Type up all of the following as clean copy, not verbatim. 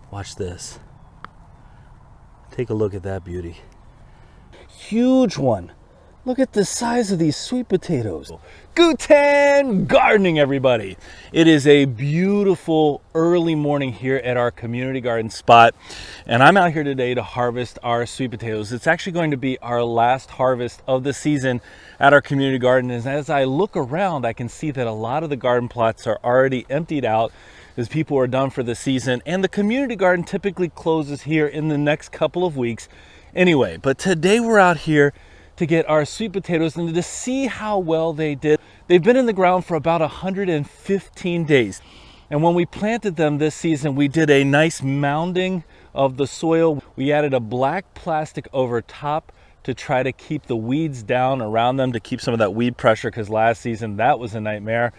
Watch this. Take a look at that beauty. Huge one. Look at the size of these sweet potatoes. Guten gardening, everybody. It is a beautiful early morning here at our community garden spot. And I'm out here today to harvest our sweet potatoes. It's actually going to be our last harvest of the season at our community garden. And as I look around, I can see that a lot of the garden plots are already emptied out as people are done for the season. And the community garden typically closes here in the next couple of weeks anyway. But today we're out here to get our sweet potatoes and to see how well they did. They've been in the ground for about 115 days. And when we planted them this season, we did a nice mounding of the soil. We added a black plastic over top to try to keep the weeds down around them, to keep some of that weed pressure, because last season that was a nightmare.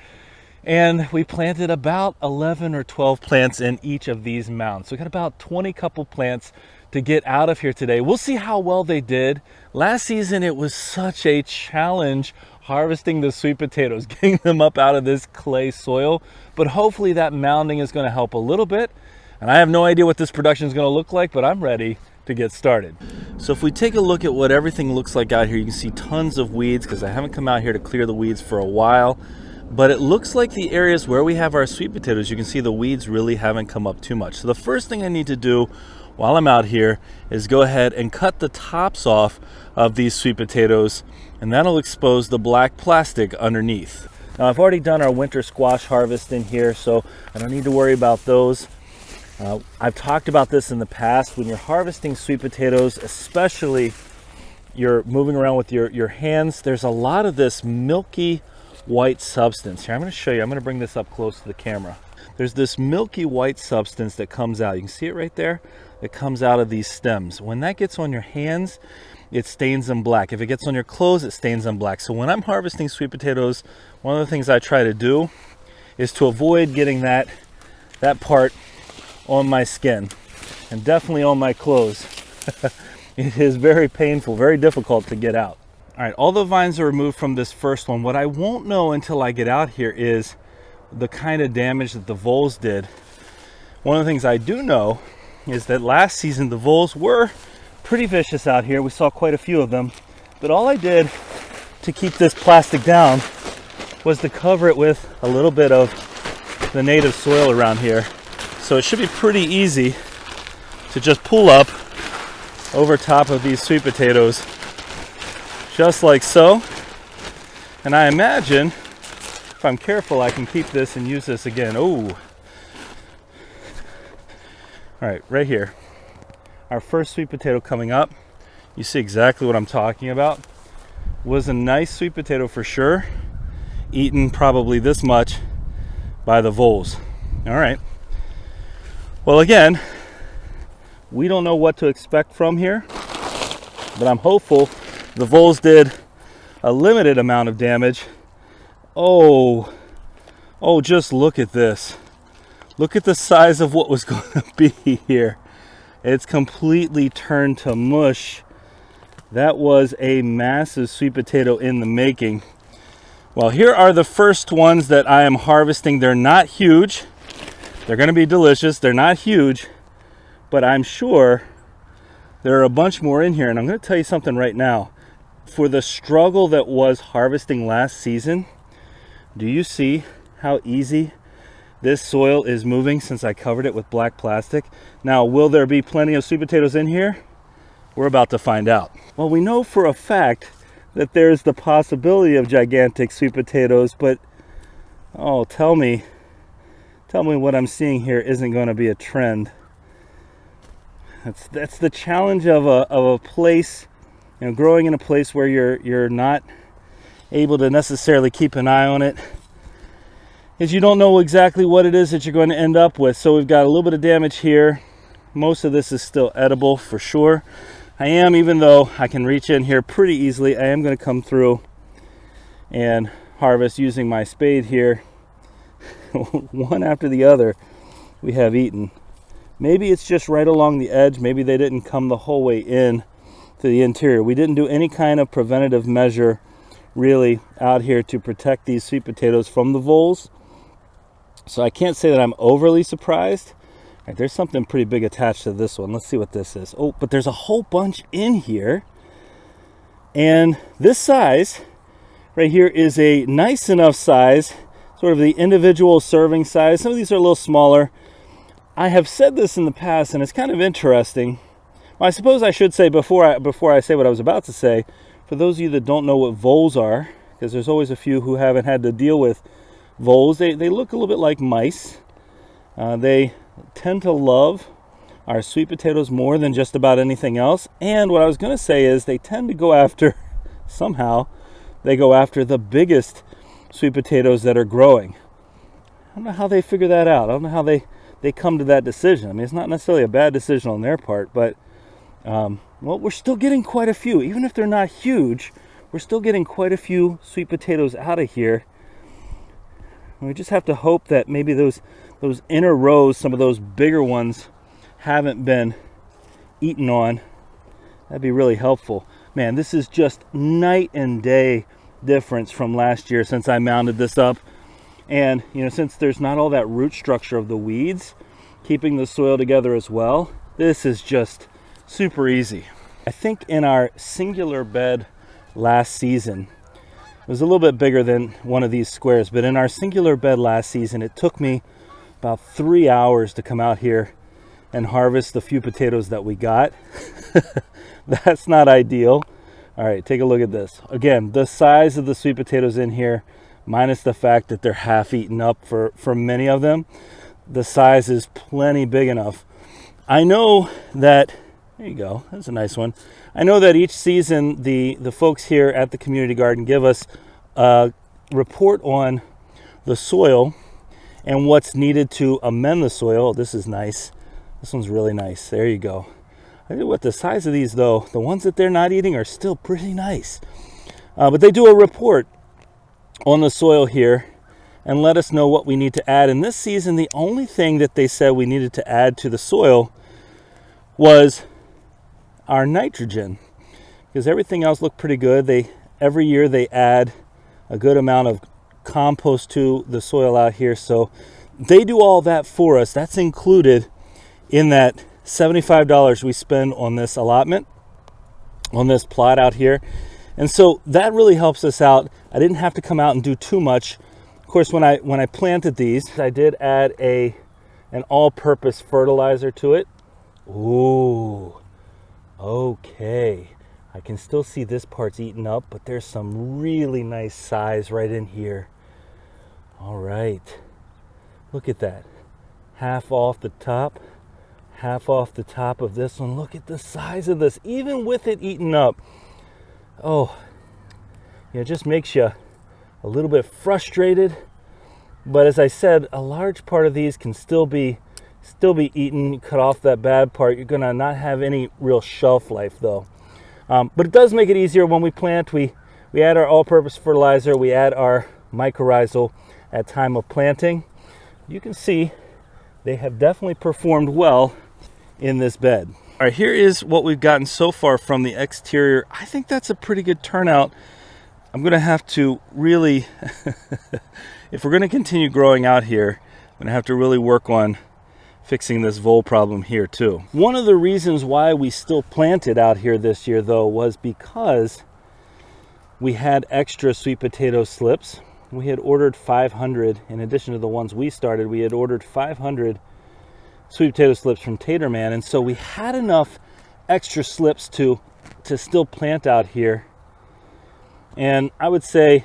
And we planted about 11 or 12 plants in each of these mounds. So we got about 20 couple plants to get out of here today. We'll see how well they did. Last season, it was such a challenge harvesting the sweet potatoes, getting them up out of this clay soil. But hopefully that mounding is going to help a little bit. And I have no idea what this production is going to look like, but I'm ready to get started. So if we take a look at what everything looks like out here, you can see tons of weeds because I haven't come out here to clear the weeds for a while. But it looks like the areas where we have our sweet potatoes, you can see the weeds really haven't come up too much. So the first thing I need to do while I'm out here is go ahead and cut the tops off of these sweet potatoes, and that'll expose the black plastic underneath. Now I've already done our winter squash harvest in here, so I don't need to worry about those. I've talked about this in the past. When you're harvesting sweet potatoes, especially you're moving around with your hands, there's a lot of this milky white substance. Here, I'm going to show you. I'm going to bring this up close to the camera. There's this milky white substance that comes out. You can see it right there. It comes out of these stems. When that gets on your hands, it stains them black. If it gets on your clothes, it stains them black. So when I'm harvesting sweet potatoes, one of the things I try to do is to avoid getting that part on my skin, and definitely on my clothes. It is very painful, very difficult to get out. All right, all the vines are removed from this first one. What I won't know until I get out here is the kind of damage that the voles did. One of the things I do know is that last season the voles were pretty vicious out here. We saw quite a few of them, but all I did to keep this plastic down was to cover it with a little bit of the native soil around here. So it should be pretty easy to just pull up over top of these sweet potatoes, just like so. And I imagine, if I'm careful, I can keep this and use this again. Oh. All right, right here. Our first sweet potato coming up. You see exactly what I'm talking about. Was a nice sweet potato for sure. Eaten probably this much by the voles. All right. Well, again, we don't know what to expect from here, but I'm hopeful. The voles did a limited amount of damage. Oh, just look at this. Look at the size of what was going to be here. It's completely turned to mush. That was a massive sweet potato in the making. Well, here are the first ones that I am harvesting. They're not huge. They're going to be delicious. They're not huge, but I'm sure there are a bunch more in here. And I'm going to tell you something right now. For the struggle that was harvesting last season, do you see how easy this soil is moving since I covered it with black plastic? Now, will there be plenty of sweet potatoes in here? We're about to find out. Well, we know for a fact that there's the possibility of gigantic sweet potatoes, but oh, tell me what I'm seeing here isn't going to be a trend. That's the challenge of a place, growing in a place where you're not able to necessarily keep an eye on it, is you don't know exactly what it is that you're going to end up with. So we've got a little bit of damage here. Most of this is still edible for sure. Even though I can reach in here pretty easily, I am going to come through and harvest using my spade here. One after the other we have eaten. Maybe it's just right along the edge. Maybe they didn't come the whole way in to the interior. We didn't do any kind of preventative measure really out here to protect these sweet potatoes from the voles. So I can't say that I'm overly surprised. right, there's something pretty big attached to this one. Let's see what this is. Oh, but there's a whole bunch in here. And this size right here is a nice enough size, sort of the individual serving size. Some of these are a little smaller. I have said this in the past, and it's kind of interesting. Well, I suppose I should say before I say what I was about to say, for those of you that don't know what voles are, because there's always a few who haven't had to deal with voles, they look a little bit like mice. They tend to love our sweet potatoes more than just about anything else. And what I was going to say is they tend to go after, somehow, they go after the biggest sweet potatoes that are growing. I don't know how they figure that out. I don't know how they come to that decision. I mean, it's not necessarily a bad decision on their part, but well, we're still getting quite a few. Even if they're not huge, we're still getting quite a few sweet potatoes out of here. And we just have to hope that maybe those inner rows, some of those bigger ones, haven't been eaten on. That'd be really helpful. Man, this is just night and day difference from last year since I mounted this up. And, you know, since there's not all that root structure of the weeds keeping the soil together as well, this is just super easy. I think in our singular bed last season, it was a little bit bigger than one of these squares, but in our singular bed last season, it took me about 3 hours to come out here and harvest the few potatoes that we got. That's not ideal. All right, take a look at this. Again, the size of the sweet potatoes in here, minus the fact that they're half eaten up for many of them, the size is plenty big enough. I know that, there you go, that's a nice one. I know that each season the folks here at the community garden give us a report on the soil and what's needed to amend the soil. This is nice. This one's really nice. There you go. I think what the size of these, though, the ones that they're not eating are still pretty nice. But they do a report on the soil here and let us know what we need to add. And this season, the only thing that they said we needed to add to the soil was our nitrogen, because everything else looked pretty good. Every year they add a good amount of compost to the soil out here, so they do all that for us. That's included in that $75 we spend on this allotment, on this plot out here. And so that really helps us out. I didn't have to come out and do too much. Of course, when I planted these, I did add an all-purpose fertilizer to it. Ooh, okay. I can still see this part's eaten up, but there's some really nice size right in here. All right, look at that. Half off the top, half off the top of this one. Look at the size of this, even with it eaten up. Oh, it just makes you a little bit frustrated. But as I said, a large part of these can still be eaten. You cut off that bad part, you're gonna not have any real shelf life though. But it does make it easier when we plant. We add our all-purpose fertilizer, we add our mycorrhizal at time of planting. You can see they have definitely performed well in this bed. All right, here is what we've gotten so far from the exterior. I think that's a pretty good turnout. I'm gonna have to really, if we're gonna continue growing out here, I'm gonna have to really work on fixing this vole problem here too. One of the reasons why we still planted out here this year though was because we had extra sweet potato slips. We had ordered 500, in addition to the ones we started, we had ordered 500 sweet potato slips from Taterman, and so we had enough extra slips to still plant out here. And I would say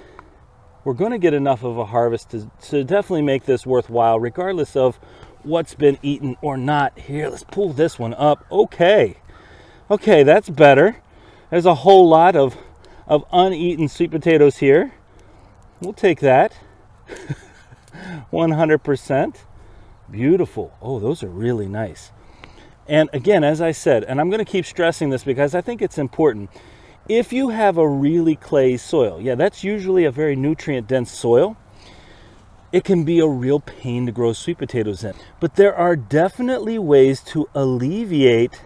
we're going to get enough of a harvest to definitely make this worthwhile, regardless of what's been eaten or not. Here, let's pull this one up. Okay, that's better. There's a whole lot of uneaten sweet potatoes here. We'll take that. 100%. Beautiful. Oh, those are really nice. And again, as I said, and I'm going to keep stressing this because I think it's important, if you have a really clay soil, yeah, that's usually a very nutrient dense soil, it can be a real pain to grow sweet potatoes in. But there are definitely ways to alleviate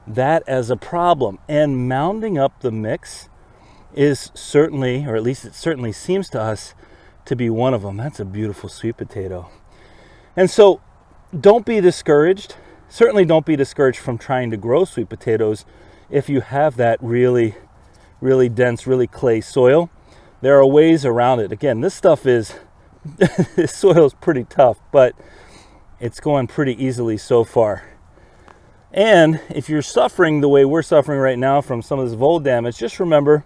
that as a problem, and mounding up the mix is certainly, or at least it certainly seems to us to be one of them. That's a beautiful sweet potato. And so don't be discouraged certainly don't be discouraged from trying to grow sweet potatoes if you have that really, really dense, really clay soil. There are ways around it. Again, this stuff is, this soil is pretty tough, but it's going pretty easily so far. And if you're suffering the way we're suffering right now from some of this vole damage, just remember,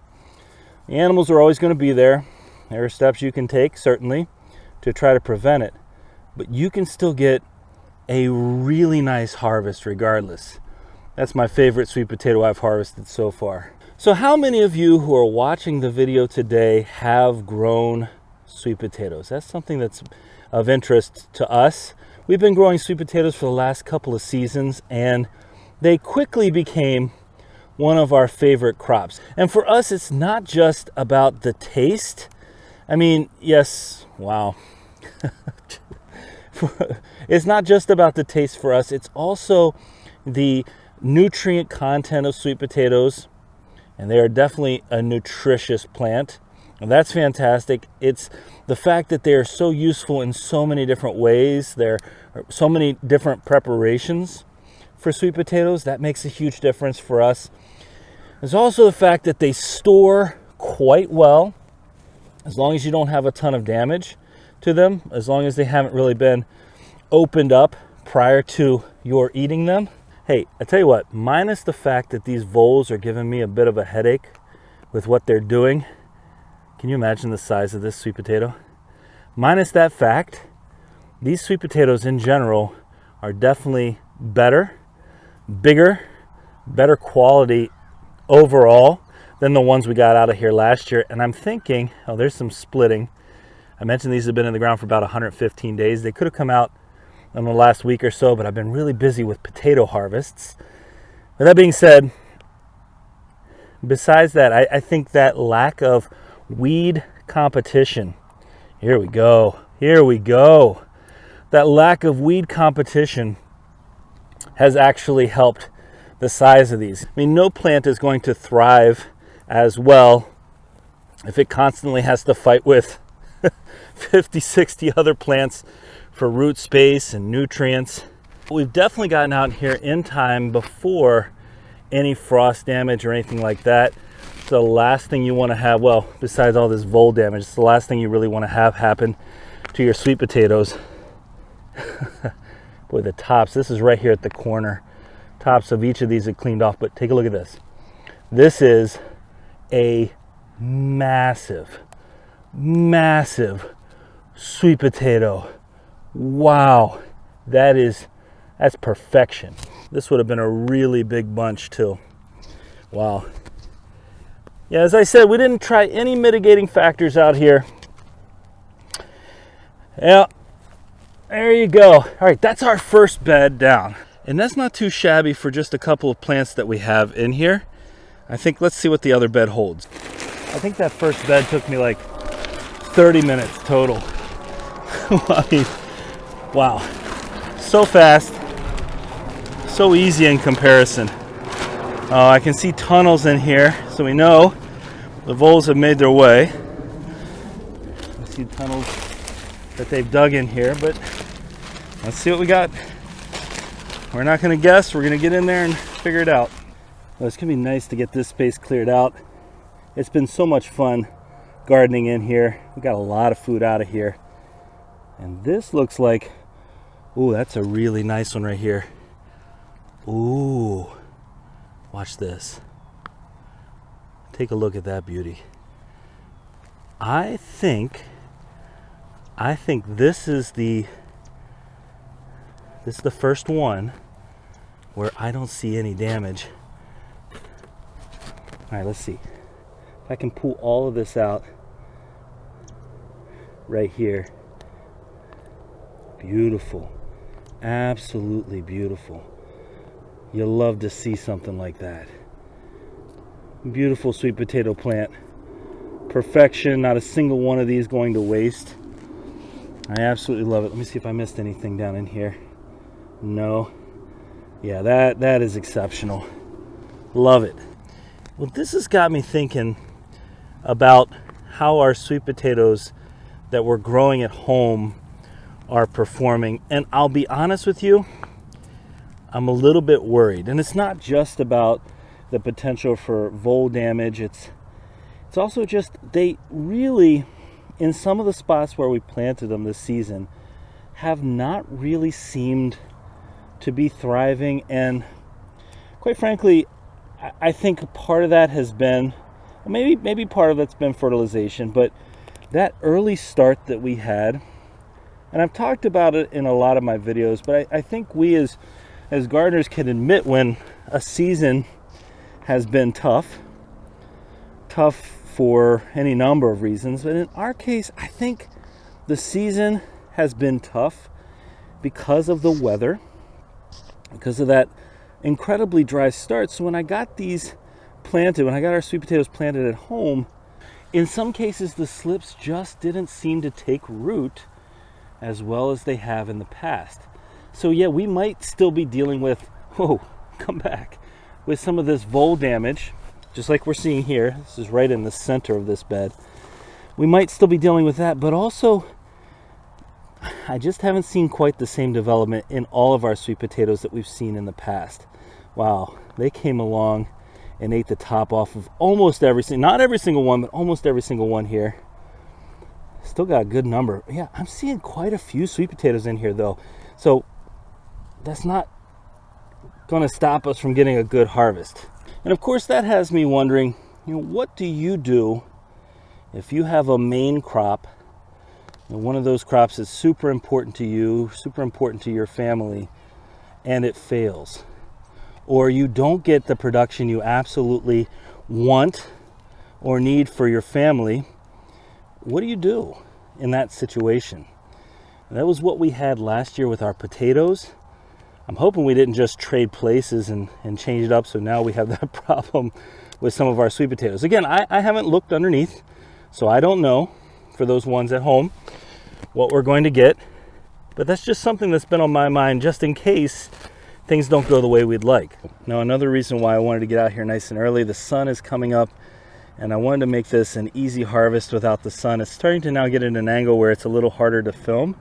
the animals are always going to be there. There are steps you can take, certainly, to try to prevent it. But you can still get a really nice harvest regardless. That's my favorite sweet potato I've harvested so far. So how many of you who are watching the video today have grown sweet potatoes? That's something that's of interest to us. We've been growing sweet potatoes for the last couple of seasons, and they quickly became one of our favorite crops. And for us, it's not just about the taste. I mean, yes, wow. It's not just about the taste for us. It's also the nutrient content of sweet potatoes, and they are definitely a nutritious plant, and that's fantastic. It's the fact that they are so useful in so many different ways. There are so many different preparations for sweet potatoes. That makes a huge difference for us. There's also the fact that they store quite well, as long as you don't have a ton of damage to them, as long as they haven't really been opened up prior to your eating them. Hey, I tell you what, minus the fact that these voles are giving me a bit of a headache with what they're doing. Can you imagine the size of this sweet potato? Minus that fact, these sweet potatoes in general are definitely better, bigger, better quality overall than the ones we got out of here last year. And I'm thinking, oh, there's some splitting. I mentioned these have been in the ground for about 115 days. They could have come out in the last week or so, but I've been really busy with potato harvests. With that being said, besides that, I think that lack of weed competition, here we go, that lack of weed competition has actually helped the size of these. I mean, no plant is going to thrive as well if it constantly has to fight with 50, 60 other plants for root space and nutrients. We've definitely gotten out here in time before any frost damage or anything like that. It's the last thing you want to have, well, besides all this vole damage, it's the last thing you really want to have happen to your sweet potatoes. Boy, the tops, this is right here at the corner. Tops of each of these are cleaned off, but take a look at this. This is a massive, massive sweet potato. Wow, that's perfection. This would have been a really big bunch too. Wow. Yeah, as I said, we didn't try any mitigating factors out here. Yeah, there you go. All right, that's our first bed down. And that's not too shabby for just a couple of plants that we have in here. I think, let's see what the other bed holds. I think that first bed took me like 30 minutes total. I mean, wow, so fast, so easy in comparison. I can see tunnels in here, so we know the voles have made their way. I see tunnels that they've dug in here, but let's see what we got. We're not going to guess, we're going to get in there and figure it out. Well, it's going to be nice to get this space cleared out. It's been so much fun gardening in here. We got a lot of food out of here. And this looks like, ooh, that's a really nice one right here. Ooh, watch this. Take a look at that beauty. I think this is the first one where I don't see any damage. All right, let's see. If I can pull all of this out right here. Beautiful, absolutely beautiful. You'll love to see something like that. Beautiful sweet potato plant. Perfection, not a single one of these going to waste. I absolutely love it. Let me see if I missed anything down in here. No. Yeah, that is exceptional. Love it. Well, this has got me thinking about how our sweet potatoes that we're growing at home are performing. And I'll be honest with you, I'm a little bit worried. And it's not just about the potential for vole damage. It's also just they really, in some of the spots where we planted them this season, have not really seemed to be thriving. And quite frankly, I think part of that has been, maybe part of it's been fertilization, but that early start that we had, and I've talked about it in a lot of my videos, but I think we as gardeners can admit when a season has been tough for any number of reasons. But in our case, I think the season has been tough because of the weather, because of that incredibly dry start. So when I got these planted, when I got our sweet potatoes planted at home, in some cases the slips just didn't seem to take root as well as they have in the past. So yeah, we might still be dealing with, come back, with some of this vole damage, just like we're seeing here. This is right in the center of this bed. We might still be dealing with that, but also I just haven't seen quite the same development in all of our sweet potatoes that we've seen in the past. Wow, they came along and ate the top off of almost not every single one, but almost every single one here. Still got a good number. Yeah, I'm seeing quite a few sweet potatoes in here though. So that's not going to stop us from getting a good harvest. And of course that has me wondering, what do you do if you have a main crop, and one of those crops is super important to you, super important to your family, and it fails? Or you don't get the production you absolutely want or need for your family. What do you do in that situation? And that was what we had last year with our potatoes. I'm hoping we didn't just trade places and change it up, so now we have that problem with some of our sweet potatoes. Again, I haven't looked underneath, so I don't know, for those ones at home, what we're going to get. But that's just something that's been on my mind, just in case things don't go the way we'd like. Now, another reason why I wanted to get out here nice and early, the sun is coming up, and I wanted to make this an easy harvest without the sun. It's starting to now get at an angle where it's a little harder to film,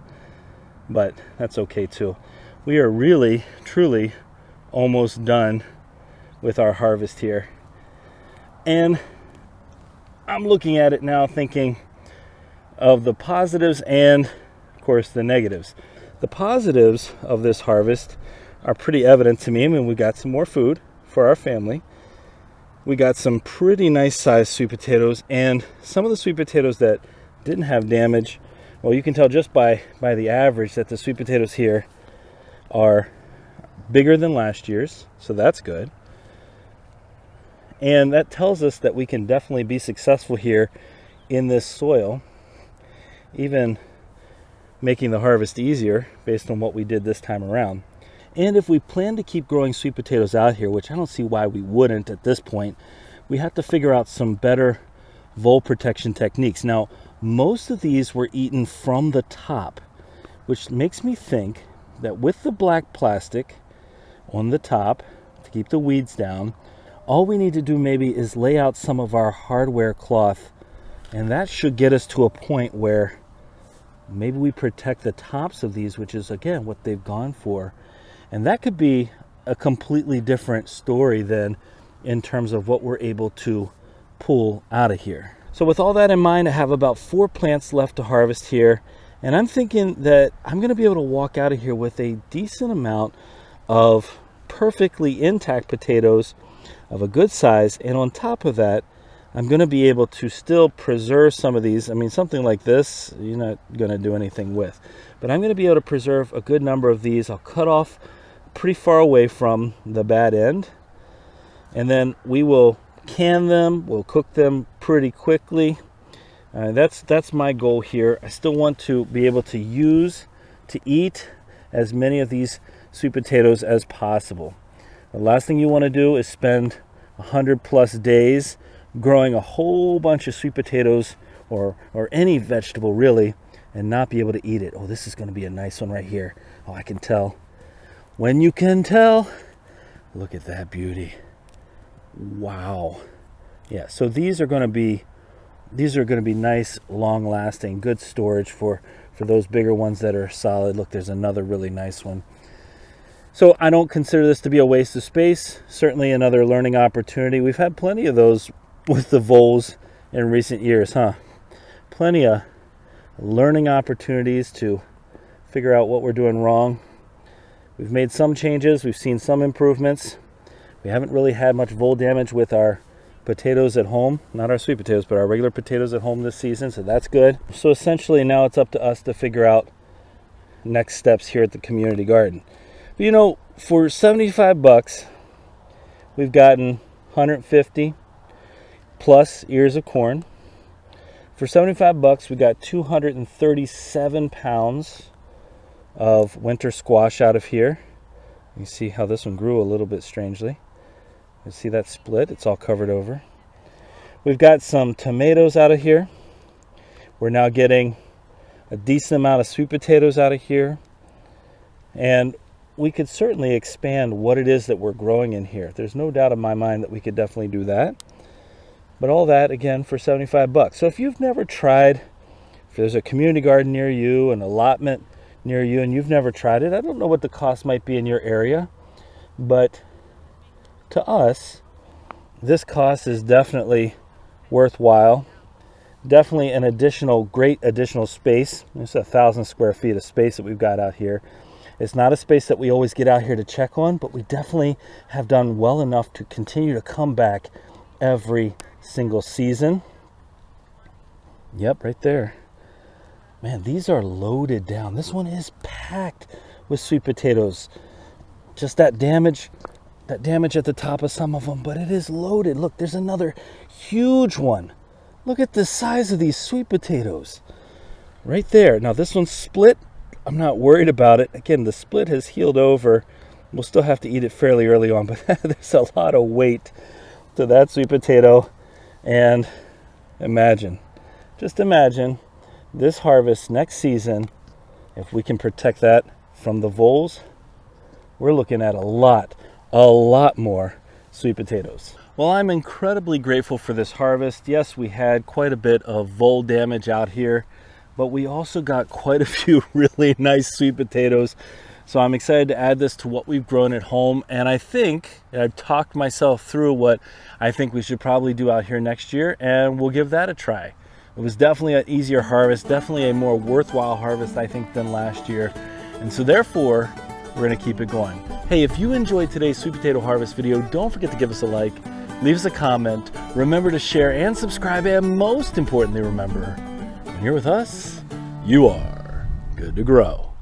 but that's okay too. We are really, truly almost done with our harvest here. And I'm looking at it now thinking of the positives and, of course, the negatives. The positives of this harvest are pretty evident to me. I mean, we got some more food for our family. We got some pretty nice sized sweet potatoes, and some of the sweet potatoes that didn't have damage, well, you can tell just by the average that the sweet potatoes here are bigger than last year's, so that's good. And that tells us that we can definitely be successful here in this soil, even making the harvest easier based on what we did this time around. And if we plan to keep growing sweet potatoes out here, which I don't see why we wouldn't at this point, we have to figure out some better vole protection techniques. Now, most of these were eaten from the top, which makes me think that with the black plastic on the top to keep the weeds down, all we need to do maybe is lay out some of our hardware cloth, and that should get us to a point where maybe we protect the tops of these, which is again what they've gone for. And that could be a completely different story then in terms of what we're able to pull out of here. So with all that in mind, I have about 4 plants left to harvest here. And I'm thinking that I'm going to be able to walk out of here with a decent amount of perfectly intact potatoes of a good size. And on top of that, I'm going to be able to still preserve some of these. I mean, something like this, you're not going to do anything with. But I'm going to be able to preserve a good number of these. I'll cut off pretty far away from the bad end. And then we will can them. We'll cook them pretty quickly. That's my goal here. I still want to be able to eat as many of these sweet potatoes as possible. The last thing you want to do is spend 100+ days growing a whole bunch of sweet potatoes or any vegetable really and not be able to eat it. Oh, this is going to be a nice one right here. Oh, I can tell. When you can tell, look at that beauty. Wow. Yeah, so these are going to be nice, long-lasting, good storage for those bigger ones that are solid. Look, there's another really nice one. So I don't consider this to be a waste of space. Certainly another learning opportunity. We've had plenty of those with the voles in recent years, huh? Plenty of learning opportunities to figure out what we're doing wrong. We've made some changes. We've seen some improvements. We haven't really had much vole damage with our potatoes at home. Not our sweet potatoes, but our regular potatoes at home this season, so that's good. So essentially now it's up to us to figure out next steps here at the community garden. But you know, for 75 bucks, we've gotten 150 plus ears of corn. For 75 bucks, we got 237 pounds of winter squash out of here. You see how this one grew a little bit strangely. You see that split? It's all covered over. We've got some tomatoes out of here. We're now getting a decent amount of sweet potatoes out of here. And we could certainly expand what it is that we're growing in here. There's no doubt in my mind that we could definitely do that. But all that, again, for 75 bucks. So if you've never tried, if there's a community garden near you, an allotment near you, and you've never tried it, I don't know what the cost might be in your area, but to us, this cost is definitely worthwhile. Definitely an additional, great additional space. It's 1,000 square feet of space that we've got out here. It's not a space that we always get out here to check on, but we definitely have done well enough to continue to come back every single season. Yep, right there. Man, these are loaded down. This one is packed with sweet potatoes. Just that damage at the top of some of them, but it is loaded. Look, there's another huge one. Look at the size of these sweet potatoes. Right there. Now this one's split. I'm not worried about it. Again, the split has healed over. We'll still have to eat it fairly early on, but there's a lot of weight to that sweet potato. And imagine, just imagine this harvest next season, if we can protect that from the voles, we're looking at a lot more sweet potatoes. Well, I'm incredibly grateful for this harvest. Yes, we had quite a bit of vole damage out here, but we also got quite a few really nice sweet potatoes. So I'm excited to add this to what we've grown at home. And I think I've talked myself through what I think we should probably do out here next year, and we'll give that a try. It was definitely an easier harvest, definitely a more worthwhile harvest, I think, than last year. And so therefore, we're gonna keep it going. Hey, if you enjoyed today's sweet potato harvest video, don't forget to give us a like, leave us a comment, remember to share and subscribe, and most importantly, remember, when you're with us, you are good to grow.